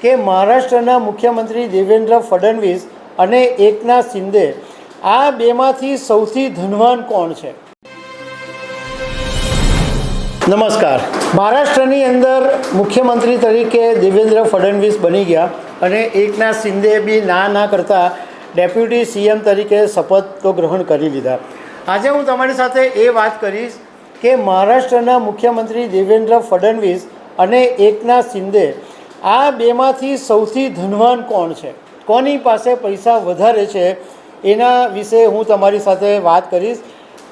કે મહારાષ્ટ્રના મુખ્યમંત્રી દેવેન્દ્ર ફડણવીસ અને એકનાથ શિંદે આ બેમાંથી સૌથી ધનવાન કોણ છે? નમસ્કાર. મહારાષ્ટ્રની અંદર મુખ્યમંત્રી તરીકે દેવેન્દ્ર ફડણવીસ બની ગયા અને એકનાથ શિંદે બી ના કરતા ડેપ્યુટી સીએમ તરીકે શપથ તો ગ્રહણ કરી લીધા. આજે હું તમારી સાથે એ વાત કરીશ કે મહારાષ્ટ્રના મુખ્યમંત્રી દેવેન્દ્ર ફડણવીસ અને એકનાથ શિંદે આ બેમાંથી સૌથી ધનવાન કોણ છે, કોની પાસે પૈસા વધારે છે, એના વિશે હું તમારી સાથે વાત કરીશ.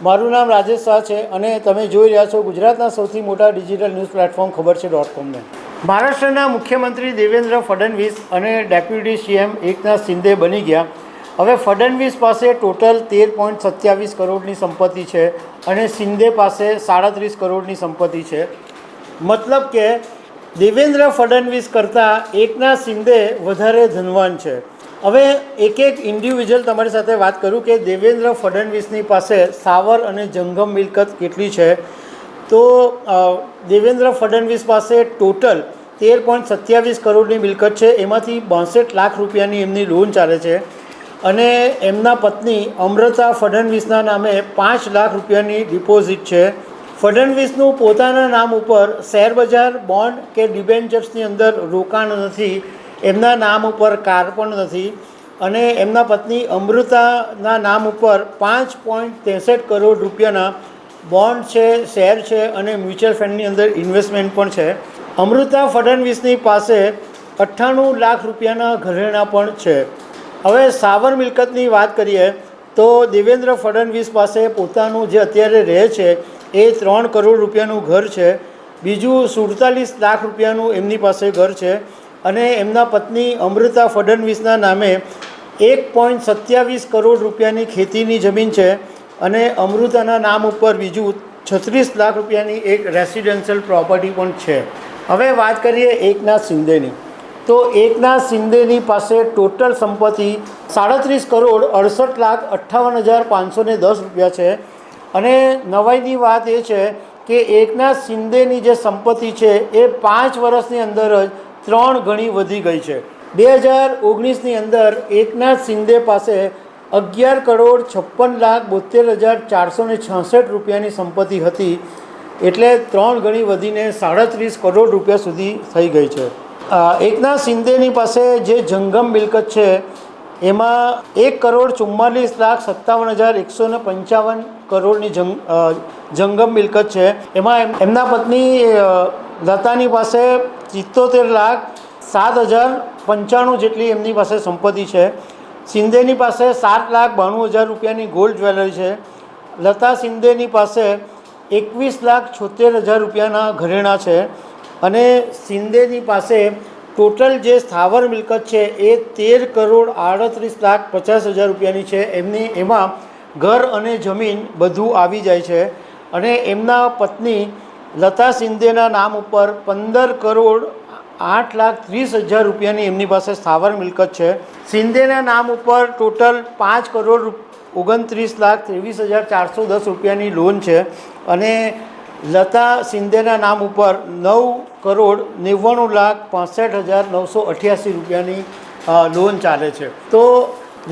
મારું નામ રાજેશ શાહ છે અને તમે જોઈ રહ્યા છો ગુજરાતના સૌથી મોટા ડિજિટલ ન્યૂઝ પ્લેટફોર્મ ખબર છે .comને. મહારાષ્ટ્રના મુખ્યમંત્રી દેવેન્દ્ર ફડણવીસ અને ડેપ્યુટી સીએમ એકનાથ શિંદે બની ગયા. હવે ફડણવીસ પાસે ટોટલ 13.27 કરોડની સંપત્તિ છે અને શિંદે પાસે 37 કરોડની સંપત્તિ છે. મતલબ કે દેવેન્દ્ર ફડણવીસ કરતાં એકનાથ શિંદે વધારે ધનવાન છે. હવે એક ઇન્ડિવિજ્યુઅલ તમારી સાથે વાત કરું કે દેવેન્દ્ર ફડણવીસની પાસે સાવર અને જંગમ મિલકત કેટલી છે. તો દેવેન્દ્ર ફડણવીસ પાસે ટોટલ 13.27 કરોડની મિલકત છે. એમાંથી 62 લાખ રૂપિયાની એમની લોન ચાલે છે અને એમના પત્ની અમૃતા ફડણવીસના નામે 5 લાખ રૂપિયાની ડિપોઝિટ છે. ફડણવીસનું પોતાના નામ ઉપર શેરબજાર, બોન્ડ કે ડિબેન્ચર્સની અંદર રોકાણ નથી, એમના નામ ઉપર કાર પણ નથી અને એમના પત્ની અમૃતાના નામ ઉપર 5.63 કરોડ રૂપિયાના બોન્ડ છે, શેર છે અને મ્યુચ્યુઅલ ફંડની અંદર ઇન્વેસ્ટમેન્ટ પણ છે. અમૃતા ફડણવીસની પાસે 98 લાખ રૂપિયાના ઘરેણાં પણ છે. હવે સાવર મિલકતની વાત કરીએ તો દેવેન્દ્ર ફડણવીસ પાસે પોતાનું જે અત્યારે રહે છે એ 3 કરોડ રૂપિયાનું ઘર છે. બીજું 47 લાખ રૂપિયાનું એમની પાસે ઘર છે અને એમના પત્ની અમૃતા ફડણવીસના નામે 1.27 કરોડ રૂપિયાની ખેતીની જમીન છે અને અમૃતાના નામ ઉપર બીજું 36 લાખ રૂપિયાની એક રેસિડેન્શિયલ પ્રોપર્ટી પણ છે. હવે વાત કરીએ એકનાથ શિંદેની. તો એકનાથ શિંદેની પાસે ટોટલ સંપત્તિ 37 કરોડ 68,58,510 રૂપિયા છે અને નવાઈની વાત એ છે કે એકનાથ શિંદેની જે સંપત્તિ છે એ 5 વર્ષની અંદર જ 3 ગણી વધી ગઈ છે. 2019ની અંદર એકનાથ શિંદે પાસે 11 કરોડ 56,72,466 રૂપિયાની સંપત્તિ હતી, એટલે 3 ગણી વધીને 37 કરોડ રૂપિયા સુધી થઈ ગઈ છે. એકનાથ શિંદેની પાસે જે જંગમ મિલકત છે એમાં 1 કરોડ 44,57,155 કરોડની જંગમ મિલકત છે. એમાં એમના પત્ની લતાની પાસે 77,07,095 જેટલી એમની પાસે સંપત્તિ છે. શિંદેની પાસે 7,92,000 રૂપિયાની ગોલ્ડ જ્વેલરી છે. લતા શિંદેની પાસે 21,76,000 રૂપિયાના ઘરેણાં છે અને શિંદેની પાસે ટોટલ જે સ્થાવર મિલકત છે એ 13 કરોડ 38,50,000 રૂપિયાની છે. એમાં ઘર અને જમીન બધું આવી જાય છે અને એમના પત્ની લતા શિંદેના નામ ઉપર 15 કરોડ 8,30,000 રૂપિયાની એમની પાસે સ્થાવર મિલકત છે. શિંદેના નામ ઉપર ટોટલ 5 કરોડ 29,23,410 રૂપિયાની લોન છે અને લતા શિંદેના નામ ઉપર 9 કરોડ 99,65,988 રૂપિયાની લોન ચાલે છે. તો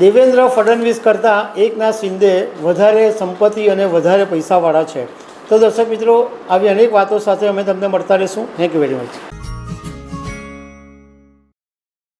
દેવેન્દ્ર ફડણવીસ કરતાં એકનાથ શિંદે વધારે સંપત્તિ અને વધારે પૈસાવાળા છે. તો દર્શક મિત્રો, આવી અનેક વાતો સાથે અમે તમને મળતા રહીશું. Thank you very much.